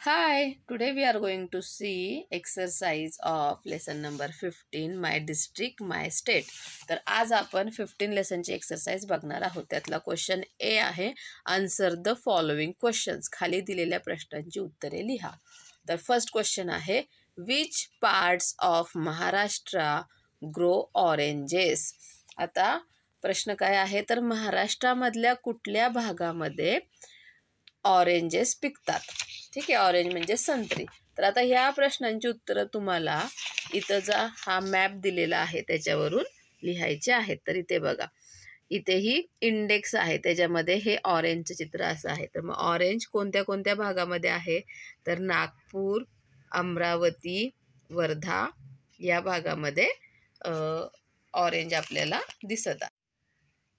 Hi, today we are going to see exercise of lesson number 15 My District, My State. तर आज आपण 15 लेसनची exercise बघणार आहोत. त्यातला क्वेश्चन ए आहे, आन्सर द फॉलोइंग क्वेश्चन्स. खाली दिलेल्या प्रश्नांची उत्तरे लिहा. तर फर्स्ट क्वेश्चन आहे, which parts of Maharashtra grow oranges. आता प्रश्न काय आहे, तर महाराष्ट्रामधल्या कुठल्या भागामध्ये ऑरेंजेस पिकतात. ठीक आहे, ऑरेंज म्हणजे संत्री. तर आता ह्या प्रश्नांची उत्तरं तुम्हाला इथं जा हा मॅप दिलेला आहे त्याच्यावरून लिहायचे आहेत. तर इथे बघा, इथेही इंडेक्स आहे, त्याच्यामध्ये हे ऑरेंजचं चित्र असं आहे. तर मग ऑरेंज कोणत्या कोणत्या भागामध्ये आहे, तर नागपूर, अमरावती, वर्धा या भागामध्ये ऑरेंज आपल्याला दिसत आहे.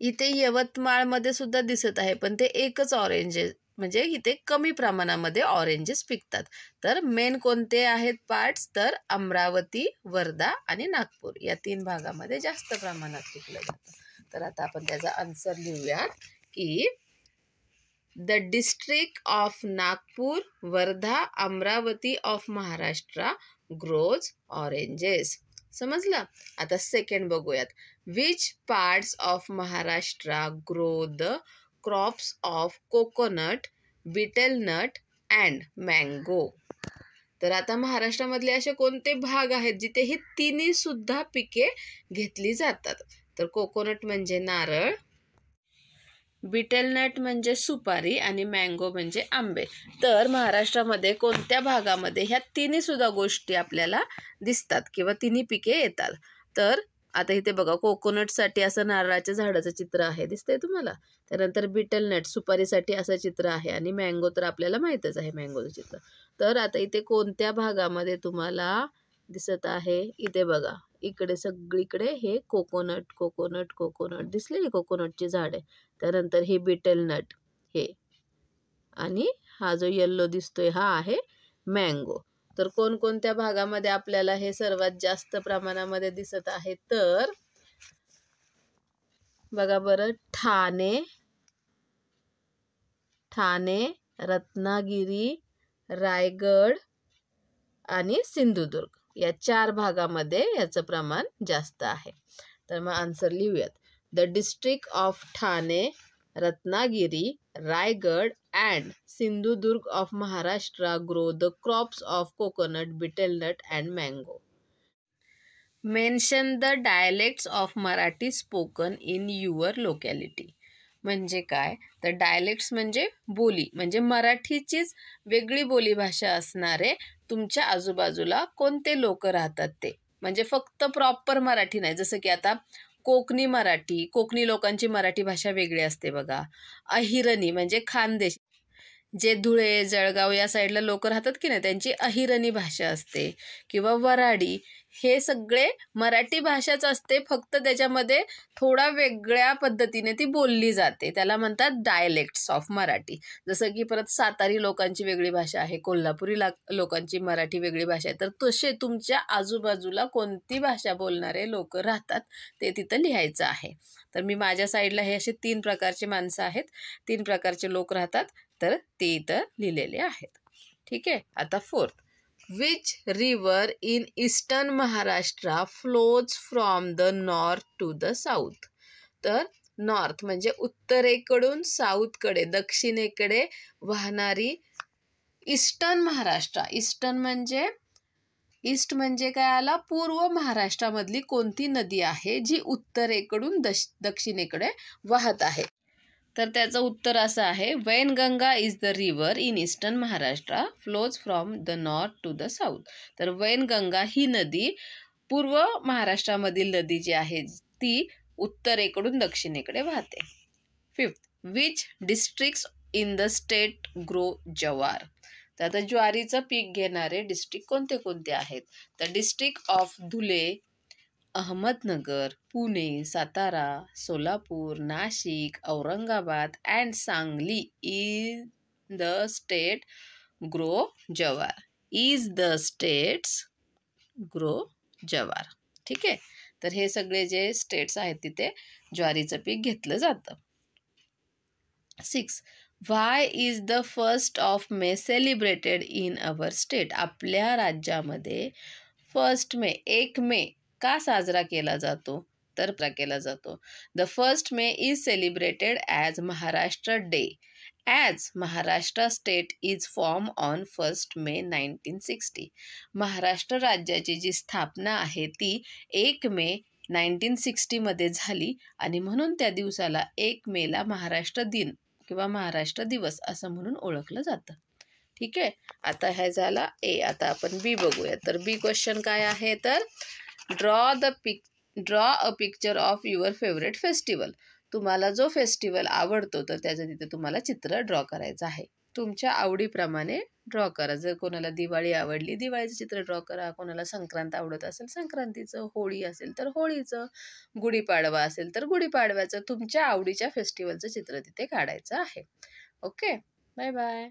इथे यवतमाळमध्ये सुद्धा दिसत आहे, पण ते एकच ऑरेंज आहे, म्हणजे इथे कमी प्रमाणामध्ये ऑरेंजेस पिकतात. तर मेन कोणते आहेत पार्ट्स, तर अमरावती, वर्धा आणि नागपूर या 3 भागामध्ये जास्त प्रमाणात पिकलं जातं. तर आता आपण त्याचा आन्सर लिहूयात की the district of Nagpur, Wardha, Amravati of Maharashtra grows oranges. समजलं. आता सेकंड बघूयात, which parts of Maharashtra grow the crops of coconut, betelnut and mango. तर आता महाराष्ट्रामधले असे कोणते भाग आहेत जिथे हे तिन्ही सुद्धा पिके घेतली जातात. तर कोकोनट म्हणजे नारळ, बीटलनट म्हणजे सुपारी आणि मँगो म्हणजे आंबे. तर महाराष्ट्रामध्ये कोणत्या भागामध्ये ह्या तिन्ही सुद्धा गोष्टी आपल्याला दिसतात किंवा तिन्ही पिके येतात. तर आता इथे बघा, कोकोनटसाठी असं नारळाच्या झाडाचं चित्र आहे, दिसतंय तुम्हाला. त्यानंतर बीटलनट सुपारीसाठी असं चित्र आहे आणि मँगो तर आपल्याला माहीतच आहे, मँगोचं चित्र. तर आता इथे कोणत्या भागामध्ये तुम्हाला दिसत आहे, इथे बघा, इकडे सगळीकडे हे कोकोनट कोकोनट कोकोनट दिसले, हे कोकोनटची झाड आहे. त्यानंतर हे बीटलनट हे, आणि हा जो येल्लो दिसतोय हा आहे मँगो. तर कोणकोणत्या भागामध्ये आपल्याला हे सर्वात जास्त प्रमाणामध्ये दिसत आहे, तर बघा बरं, ठाणे, रत्नागिरी, रायगड आणि सिंधुदुर्ग या 4 भागामध्ये याचं प्रमाण जास्त आहे. तर मग आन्सर लिहूयात, the district of Thane, Ratnagiri, Raigad and Sindhudurg of Maharashtra grow the crops of coconut, betelnut and mango. Mention the dialects of Marathi spoken in your locality. म्हणजे काय, तर डायलेक्ट्स म्हणजे बोली, म्हणजे मराठीचीच वेगळी बोलीभाषा असणारे तुमच्या आजूबाजूला कोणते लोक राहतात ते. म्हणजे फक्त प्रॉपर मराठी नाही, जसं की आता कोकणी मराठी, कोकणी लोकांची मराठी भाषा वेगळी असते बघा. अहिरणी म्हणजे खानदेश, जे धुळे, जळगाव या साईडला लोक राहतात की नाही, त्यांची अहिरणी भाषा असते. किंवा वराडी, हे सगळे मराठी भाषाच असते, फक्त त्याच्यामध्ये थोडा वेगळ्या पद्धतीने ती बोलली जाते, त्याला म्हणतात डायलेक्ट्स ऑफ मराठी. जसं की परत सातारी लोकांची वेगळी भाषा आहे, कोल्हापुरी लोकांची मराठी वेगळी भाषा आहे. तर तसे तुमच्या आजूबाजूला कोणती भाषा बोलणारे लोक राहतात ते तिथं लिहायचं आहे. तर मी माझ्या साईडला हे असे 3 प्रकारचे माणसं आहेत, 3 प्रकारचे लोक राहतात, तर ते इथं लिहिलेले आहेत. ठीक आहे. आता fourth, which river in eastern Maharashtra flows from the north to the south. तर नॉर्थ म्हणजे उत्तरेकडून साऊथकडे, दक्षिणेकडे वाहणारी ईस्टर्न महाराष्ट्र. ईस्ट म्हणजे काय आला, पूर्व महाराष्ट्रामधली कोणती नदी आहे जी उत्तरेकडून दक्षिणेकडे वाहत आहे. तर त्याचं उत्तर असं आहे, Wainganga is the river in eastern Maharashtra flows from the north to the south. तर वैनगंगा ही नदी पूर्व महाराष्ट्रामधील नदी जी आहे ती उत्तरेकडून दक्षिणेकडे वाहते. Fifth, which districts in the state grow jowar. तर आता ज्वारीचं पीक घेणारे डिस्ट्रिक्ट कोणते कोणते आहेत, तर district of Dhule, Ahmednagar, Pune, Satara, Solapur, Nashik, Aurangabad and Sangli in the state grow jowar. Is the states grow jowar. ठीक आहे. तर हे सगळे जे स्टेट्स आहेत तिथे ज्वारीचं पीक घेतलं जातं. 6, why is the 1st of May celebrated in our state? आपल्या राज्यामध्ये 1 मे 1 मे का साजरा केला जातो? तर केला जातो. The 1st may is celebrated as Maharashtra day as Maharashtra state is form on 1st मे 1960. महाराष्ट्र राज्याची जी स्थापना आहे ती 1 मे 1960मध्ये झाली आणि म्हणून त्या दिवसाला 1 मेला महाराष्ट्र दिन किंवा महाराष्ट्र दिवस असं म्हणून ओळखलं जातं. ठीक आहे. आता ह्या झाला ए. आता आपण बी बघूया. तर बी क्वेश्चन काय आहे तर draw a picture of your favourite festival. तुम्हाला जो फेस्टिवल आवडतो तर त्याचं तिथे तुम्हाला चित्र ड्रॉ करायचं आहे. तुमच्या आवडीप्रमाणे ड्रॉ करा. जर कोणाला दिवाळी आवडली दिवाळीचं चित्र ड्रॉ करा, कोणाला संक्रांत आवडत असेल संक्रांतीचं, होळी असेल तर होळीचं, गुढीपाडवा असेल तर गुढीपाडव्याचं, तुमच्या आवडीच्या फेस्टिवलचं चित्र तिथे काढायचं आहे. Okay, bye bye.